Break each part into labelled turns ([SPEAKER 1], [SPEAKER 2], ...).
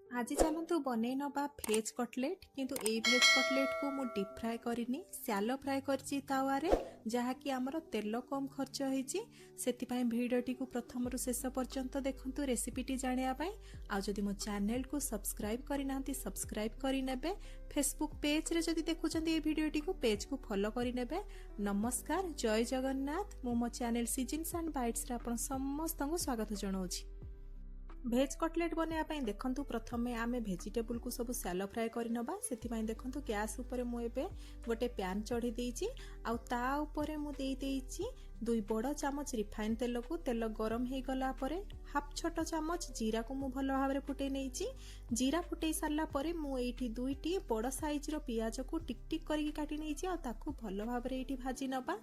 [SPEAKER 1] आज चलतु बनै नवा भेज कटलेट किंतु ए भेज कटलेट को मु डीप फ्राए करिनी सैलो फ्राए करछि तावारे जहाँकि आमर तेल कम खर्च होइछि सेतिपई भिडियोटी को प्रथम रु शेष पर्यंत देखंतु रेसिपीटी जानिया पई आ जदि मो चैनल को सब्सक्राइब करिनांती सब्सक्राइब करि नेबे फेसबुक पेज रे जदि देखुचंती ए भिडियोटी को पेज को फॉलो करि नेबे। नमस्कार, जय जगन्नाथ। मो चैनल सीजन्स एंड बाइट्स रे आपण समस्त को स्वागत जणाउछि। भेज कटलेट बनवाई देखु प्रथम आम भेजिटेबल को सब सैलो फ्राए करनबा से देखु गैस उपर मुझे गोटे पैन चढ़ी देइछि आउ ता उपरे मु देई देइछि 2 बड़ चामच रिफाइन तेल को तेल गरम हो गला परे हाफ छोट चामच जीरा को मु भल भाव फुटे नहीं जीरा फुटे सारा पर मुझे 2टी बड़ साइज रो पियाज को टिक टिक करके काटी नहीं ताकू भल भाव भाजी नबा।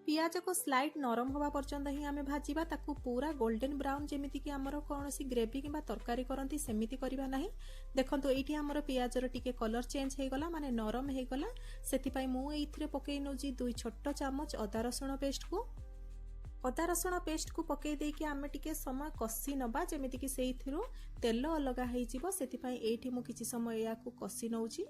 [SPEAKER 1] पियाज को स्लाइड नरम हवा पर्यंत ही आमे भाजीबा ताकू पूरा गोल्डन ब्राउन जेमिति कि हमर कोनोसी ग्रेवी किबा तरकारी करंती सेमिति करिबा नाही। देखंतु एठी हमर पियाज रो टिके कलर चेंज हे गला माने नरम हे गला सेति पई मु एथिरे पकेइ नउजी 2 छोट चामच अदा रसुण पेस्ट को पकेइ दे कि आमे टिके समय कसी नबा जेमिति कि सेइथिरु तेल अलगा हेइ जिवो सेति पई एठी मु किछि समय या को कसी नउजी।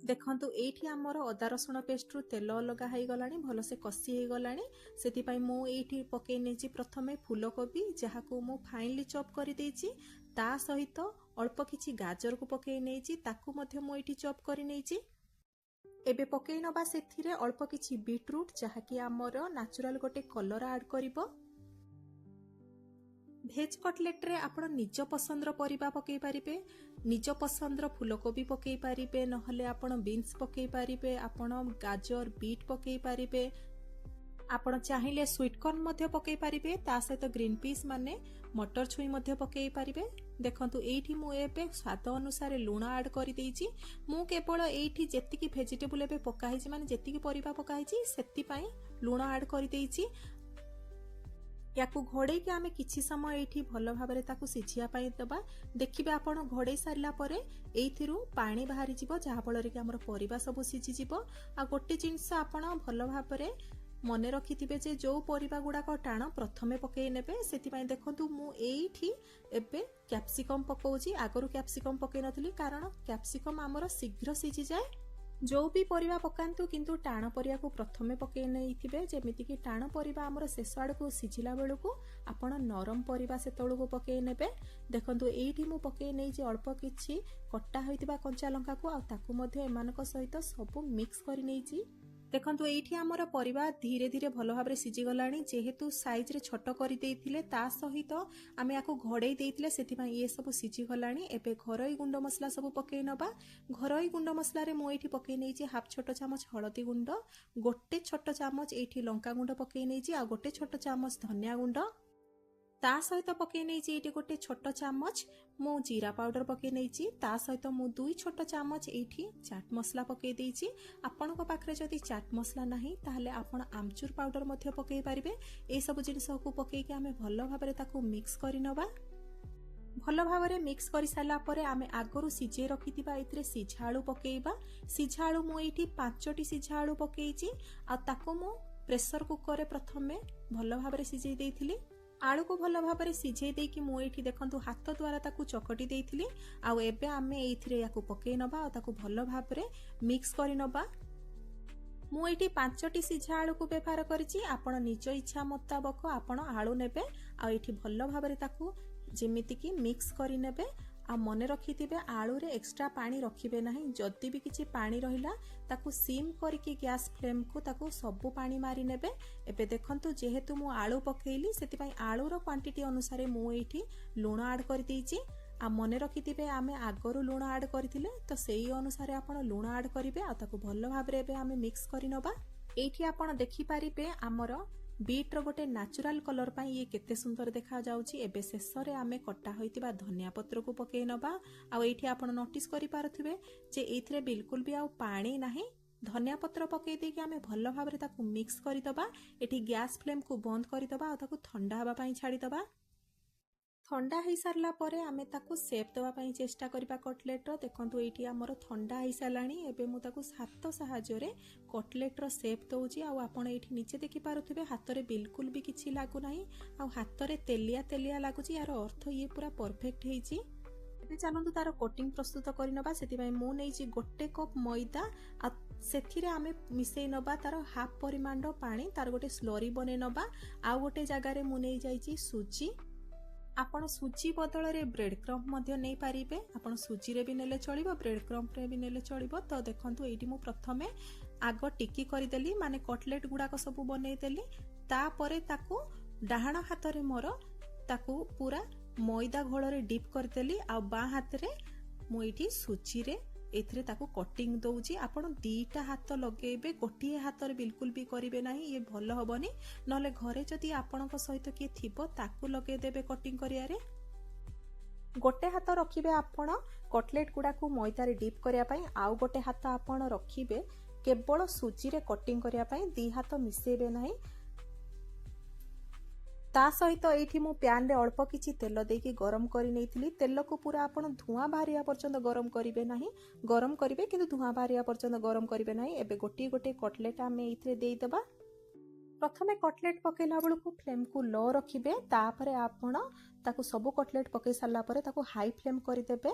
[SPEAKER 1] देखंतु एठी हमर अदा रसुण पेस्ट रु तेल अलगा हो गलानी भल से कसी हो गलानी सेति पई मु एठी पकेइ नेछि प्रथमे फूलकोबी जहा को मु फाइनली चॉप करि देछि ता सहित अल्प किछि गाजर को पकेइ नेछि ताकू मध्य मु एठी चॉप करि नेछि। एबे पकेइ नबा सेथिरे अल्प किछि बीटरूट जहा कि हमर नेचुरल गोटे कलर ऐड करिवो। भेज कटलेट रे आपण निज पसंद रो परिबा पकेइ पारिबे, निज पसंद रो फूलकोबी पकेइ पारिबे, नहले आपण बीन्स पकेइ पारिबे, आपण गाजर बीट पकेइ पारिबे, आपण चाहिले स्वीट कॉर्न मध्ये पकेइ पारिबे, ता सहित ग्रीन पीस माने मटर छुई मध्ये पकेइ पारिबे। देखंतु एठी मु एबे स्वाद अनुसार लूण ऐड करि देइछि। मु केवल एठी जेतिकी वेजिटेबल एबे पका हिछि माने जेतिकी परिबा पका हिछि सेति पई लूण ऐड करि देइछि। याकू घोड़े कि आमे किछि समय एठी भल भाबरे ताकू सिझिया पाई दबा। देखिबे आपण घोड़े सारला परे एथिरु पानी बाहरी जिवो जहा फल रे कि हमर परिबा सब सिझि जिवो। आ गोटे जिंस आपण भल भाबरे मने रखिथिबे जे जो परिबा गुडा को टाण प्रथमे पकेइ नेबे सेति पई देखंतु मु एठी एबे कैप्सिकम पकोउची। आगरु कैप्सिकम पकेइ नथली कारण कैप्सिकम हमर शीघ्र सिझि जाय। जो भी परिबा पकांतु किंतु टाण परिया को प्रथमे पकेइ नैथिबे जेमिति कि टाण परिबा हमर शेष आड़ को सिझिला बेलु को आपण नरम परिबा सेतळु को पकेइ नेबे। देखंतु एठी मु पकेइ नै जे अल्प किछि कट्टा होइतिबा कंचा लंका को आ ताकू मध्ये एमानक सहित सब मिक्स करि नैछि। देखंतु एठी हमर परिबा धीरे धीरे भल भाबरे सिझि गलानी जेहेतु साइज रे छोट करि देइथिले ता सहित आमे याको घोड़ेई देइथिले सेति पई ये सब सिझि गलानी। एबे घरोई गुंड मसला सब पकेइ नबा। घरोई गुंड मसला रे मु एठी पकेइ नै जे हाफ छोट चामच हळदी गुंड, गोटे छोट चामच एठी लंका गुंड पकेइ नै जे आ गोटे छोट चामच धनिया गुंड, ता सहित पकेइ नै जे एठी गोटे छोट चामच मु जीरा पाउडर पकेइ नै छी, ता सहित मु 2 छोट चामच एठी चाट मसला पकेइ देइछि। आपनक पाखरे जदि चाट मसला नाही ताहले आपण आमचूर पाउडर मध्ये पकेइ पारिबे। ए सब जिनिस को पकेइ के आमे भल भाबरे ताकू मिक्स करि नबा। भल भाबरे मिक्स करि साला परे आमे आगरु सिझे रखितिबा एथिरे सिझा आलू पकेइबा। सिझा आलू मु एठी 5टी सिझा आलू पकेइछि आ ताकू मु प्रेशर कुकर रे प्रथमे भल भाबरे सिझेइ देइथिली। आलू को भल भाबरे सिझेइ देइ कि मु एठी देखंतु हाथ द्वारा ताकू चकटी देइथिली। आ एबे आमे एथिरे याकू पकेइ नबा आ ताकू भल भाबरे मिक्स करि नबा। मु एठी 5टी सिझा आलू को व्यवहार करिछि। आपण निज इच्छा मुताबिक आपण आलू नेबे आ एठी भल भाबरे ताकू जेमिति कि मिक्स करि नेबे। आ मने रखिथिबे आलू रे एक्स्ट्रा पानी रखिबे नाही। जदि भी किछि पानी रहिला ताकू सिम करके गैस फ्लेम को ताकू सब पानी मारी नेबे। एबे देखंतु जेहेतु मु आलू पकेइली सेति पई आलू रो क्वांटिटी अनुसार मु एठी लूण ऐड करि देइछि। आ मने रखिथिबे आमे आगरु लूण ऐड करथिले तो सेही अनुसार आपण लूण ऐड करिवे आ ताकू भल भाबरे एबे आमे मिक्स करि नबा। एठी आपण देखि पारिबे हमर बीट रो गोटे नेचुरल कलर पाई ये केते सुंदर देखा जाउची। एबे शेषरे आमे कट्टा होइतिबा धनिया पत्र को पकेइ नबा। आ एठी आपण नोटिस करि पारुथिबे जे एथिरे बिल्कुल भी आ पानी नाही। धनिया पत्र पकेइ दे कि आमे भल भाबरे ताकू मिक्स करि दबा। एठी गैस फ्लेम को बंद करि दबा आ ताकू ठंडा हबा पाई छाडी दबा। ठंडा हो सारा पर आम ताकू सेप देवाई चेष्टा करबा कटलेट रो। देखंतु एठी हमर ठंडा हो सारानी। एबे मु ताकू हाथ सहाय्य रे कटलेट रो सेप दउची। आ आपण एठी नीचे देखि पारुथिबे हाथ रे बिल्कुल भी किछि लागु नाही। आ हाथ रे तेलिया तेलिया लागुची। यार अर्थ ये पूरा परफेक्ट हेची। ଏବେ ଚାଲନ୍ତୁ ତାର କୋଟିଂ ପ୍ରସ୍ତୁତ କରିନେବା। ସେଥିପାଇଁ ମୁଁ ନେଇଛି 1 କପ୍ ମଇଦା ଆଉ ସେଥିରେ ଆମେ ମିଶେଇ ନେବା ତାର ହାଫ୍ ପରିମାଣର ପାଣି, ତାର ଗୋଟେ ସ୍ଲରି ବନେଇ ନେବା। ଆଉ ଗୋଟେ ଜାଗାରେ ମୁଁ ନେଇଯାଇଛି ସୁଜି। ଆପଣ ସୁଜି ବଦଳରେ ବ୍ରେଡ୍ କ୍ରମ୍ପ ମଧ୍ୟ ନେଇପାରିବେ। ଆପଣ ସୁଜିରେ ବି ନେଲେ ଚଳିବ, ବ୍ରେଡ୍ କ୍ରମ୍ପରେ ବି ନେଲେ ଚଳିବ। ତ ଦେଖନ୍ତୁ ଏଇଠି ମୁଁ ପ୍ରଥମେ ଆଗ ଟିକି କରିଦେଲି, ମାନେ କଟଲେଟ୍ ଗୁଡ଼ାକ ସବୁ ବନେଇଦେଲି। ତାପରେ ତାକୁ ଡାହାଣ ହାତରେ ମୋର ତାକୁ ପୁରା ମଇଦା ଘୋଳରେ ଡିପ୍ କରିଦେଲି, ଆଉ ବାଁ ହାତରେ ମୁଁ ଏଇଠି ସୁଜିରେ ଏଥିରେ ତାକୁ କଟିଂ ଦଉଛି। ଆପଣ ଦିଟା ହାତ ଲଗେଇବେ, ଗୋଟିଏ ହାତରେ ବିଲକୁଲ ବି କରିବେ ନାହିଁ, ଇଏ ଭଲ ହବନି। ନହେଲେ ଘରେ ଯଦି ଆପଣଙ୍କ ସହିତ କିଏ ଥିବ ତାକୁ ଲଗେଇଦେବେ କଟିଂ କରିବାରେ। ଗୋଟେ ହାତ ରଖିବେ ଆପଣ କଟଲେଟ୍ ଗୁଡାକୁ ମଇଦାରେ ଡିପ୍ କରିବା ପାଇଁ, ଆଉ ଗୋଟେ ହାତ ଆପଣ ରଖିବେ କେବଳ ସୁଜିରେ କଟିଂ କରିବା ପାଇଁ। ଦି ହାତ ମିଶେଇବେ ନାହିଁ। ତା ସହିତ ଏଇଠି ମୁଁ ପ୍ୟାନରେ ଅଳ୍ପ କିଛି ତେଲ ଦେଇକି ଗରମ କରି ନେଇଥିଲି। ତେଲକୁ ପୁରା ଆପଣ ଧୂଆଁ ବାହାରିବା ପର୍ଯ୍ୟନ୍ତ ଗରମ କରିବେ ନାହିଁ, ଗରମ କରିବେ କିନ୍ତୁ ଧୂଆଁ ବାହାରିବା ପର୍ଯ୍ୟନ୍ତ ଗରମ କରିବେ ନାହିଁ। ଏବେ ଗୋଟିଏ ଗୋଟିଏ କଟଲେଟ୍ ଆମେ ଏଇଥିରେ ଦେଇଦେବା। ପ୍ରଥମେ କଟଲେଟ୍ ପକେଇଲା ବେଳକୁ ଫ୍ଲେମ୍କୁ ଲୋ ରଖିବେ, ତାପରେ ଆପଣ ତାକୁ ସବୁ କଟଲେଟ୍ ପକେଇ ସାରିଲା ପରେ ତାକୁ ହାଇ ଫ୍ଲେମ୍ କରିଦେବେ।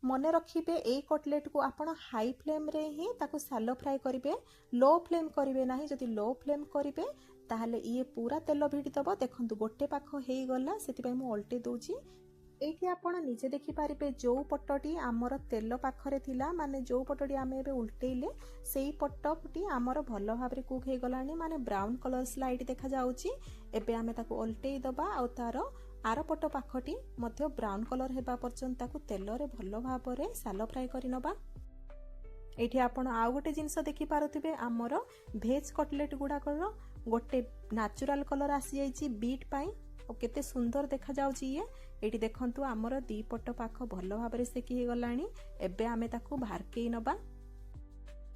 [SPEAKER 1] ମନେ ରଖିବେ ଏଇ କଟଲେଟ୍କୁ ଆପଣ ହାଇ ଫ୍ଲେମ୍ରେ ହିଁ ତାକୁ ସାଲୋ ଫ୍ରାଏ କରିବେ, ଲୋ ଫ୍ଲେମ୍ କରିବେ ନାହିଁ। ଯଦି ଲୋ ଫ୍ଲେମ୍ କରିବେ ତାହେଲେ ଇଏ ପୁରା ତେଲ ଭିଡ଼ିଦେବ। ଦେଖନ୍ତୁ ଗୋଟେ ପାଖ ହେଇଗଲା, ସେଥିପାଇଁ ମୁଁ ଓଲଟେଇ ଦେଉଛି। ଏଇଠି ଆପଣ ନିଜେ ଦେଖିପାରିବେ ଯୋଉ ପଟଟି ଆମର ତେଲ ପାଖରେ ଥିଲା, ମାନେ ଯୋଉ ପଟଟି ଆମେ ଏବେ ଉଲ୍ଟେଇଲେ ସେଇ ପଟଟି ଆମର ଭଲ ଭାବରେ କୁକ୍ ହେଇଗଲାଣି, ମାନେ ବ୍ରାଉନ୍ କଲର୍ ସ୍ଲାଇଡ୍ ଦେଖାଯାଉଛି। ଏବେ ଆମେ ତାକୁ ଓଲଟେଇ ଦେବା, ଆଉ ତାର ଆରପଟ ପାଖଟି ମଧ୍ୟ ବ୍ରାଉନ୍ କଲର୍ ହେବା ପର୍ଯ୍ୟନ୍ତ ତାକୁ ତେଲରେ ଭଲ ଭାବରେ ସାଲୋ ଫ୍ରାଏ କରିନେବା। ଏଇଠି ଆପଣ ଆଉ ଗୋଟେ ଜିନିଷ ଦେଖିପାରୁଥିବେ, ଆମର ଭେଜ୍ କଟଲେଟ୍ ଗୁଡ଼ାକର ଗୋଟେ ନ୍ୟାଚୁରାଲ୍ କଲର୍ ଆସିଯାଇଛି ବିଟ୍ ପାଇଁ, ଆଉ କେତେ ସୁନ୍ଦର ଦେଖାଯାଉଛି ଇଏ। ଏଇଠି ଦେଖନ୍ତୁ ଆମର ଦି ପଟ ପାଖ ଭଲ ଭାବରେ ସେକି ହେଇଗଲାଣି। ଏବେ ଆମେ ତାକୁ ବାହାରକେଇ ନେବା।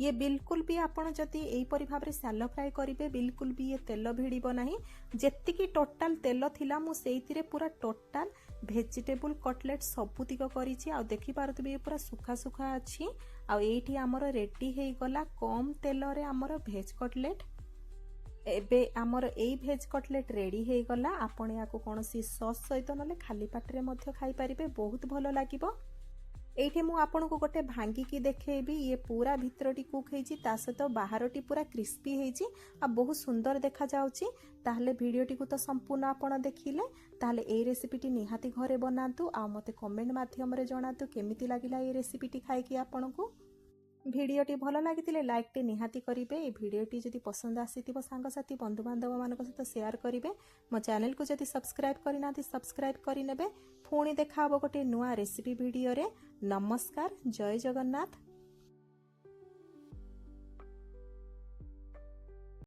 [SPEAKER 1] ଇଏ ବିଲକୁଲ ବି ଆପଣ ଯଦି ଏଇପରି ଭାବରେ ସାଲୋ ଫ୍ରାଏ କରିବେ ବିଲକୁଲ ବି ଇଏ ତେଲ ଭିଡ଼ିବ ନାହିଁ। ଯେତିକି ଟୋଟାଲ ତେଲ ଥିଲା ମୁଁ ସେଇଥିରେ ପୁରା ଟୋଟାଲ ଭେଜିଟେବୁଲ କଟଲେଟ୍ ସବୁତିକ କରିଛି। ଆଉ ଦେଖିପାରୁଥିବେ ଇଏ ପୁରା ସୁଖା ସୁଖା ଅଛି। ଆଉ ଏଇଠି ଆମର ରେଡି ହେଇଗଲା କମ୍ ତେଲରେ ଆମର ଭେଜ୍ କଟଲେଟ୍। ଏବେ ଆମର ଏଇ ଭେଜ୍ କଟଲେଟ୍ ରେଡି ହେଇଗଲା। ଆପଣ ୟାକୁ କୌଣସି ସସ୍ ସହିତ ନହେଲେ ଖାଲି ପାଟିରେ ମଧ୍ୟ ଖାଇପାରିବେ, ବହୁତ ଭଲ ଲାଗିବ। ଏଇଠି ମୁଁ ଆପଣଙ୍କୁ ଗୋଟେ ଭାଙ୍ଗିକି ଦେଖେଇବି, ଇଏ ପୁରା ଭିତରଟି କୁକ୍ ହେଇଛି, ତା ସହିତ ବାହାରଟି ପୁରା କ୍ରିସ୍ପି ହେଇଛି ଆଉ ବହୁତ ସୁନ୍ଦର ଦେଖାଯାଉଛି। ତାହେଲେ ଭିଡ଼ିଓଟିକୁ ତ ସମ୍ପୂର୍ଣ୍ଣ ଆପଣ ଦେଖିଲେ, ତାହେଲେ ଏଇ ରେସିପିଟି ନିହାତି ଘରେ ବନାନ୍ତୁ, ଆଉ ମୋତେ କମେଣ୍ଟ ମାଧ୍ୟମରେ ଜଣାନ୍ତୁ କେମିତି ଲାଗିଲା ଏଇ ରେସିପିଟି ଖାଇକି ଆପଣଙ୍କୁ। ଭିଡ଼ିଓଟି ଭଲ ଲାଗିଥିଲେ ଲାଇକ୍ଟି ନିହାତି କରିବେ। এই ଭିଡ଼ିଓଟି ଯଦି ପସନ୍ଦ ଆସିଥିବ ସାଙ୍ଗସାଥି ବନ୍ଧୁବାନ୍ଧବମାନଙ୍କ ସହିତ ସେୟାର କରିବେ। ମୋ ଚ୍ୟାନେଲକୁ ଯଦି ସବସ୍କ୍ରାଇବ୍ କରିନାହାନ୍ତି ସବସ୍କ୍ରାଇବ୍ କରିନେବେ। ପୁଣି ଦେଖା ହେବ ଗୋଟେ ନୂଆ ରେସିପି ଭିଡ଼ିଓରେ। ନମସ୍କାର, ଜୟ ଜଗନ୍ନାଥ।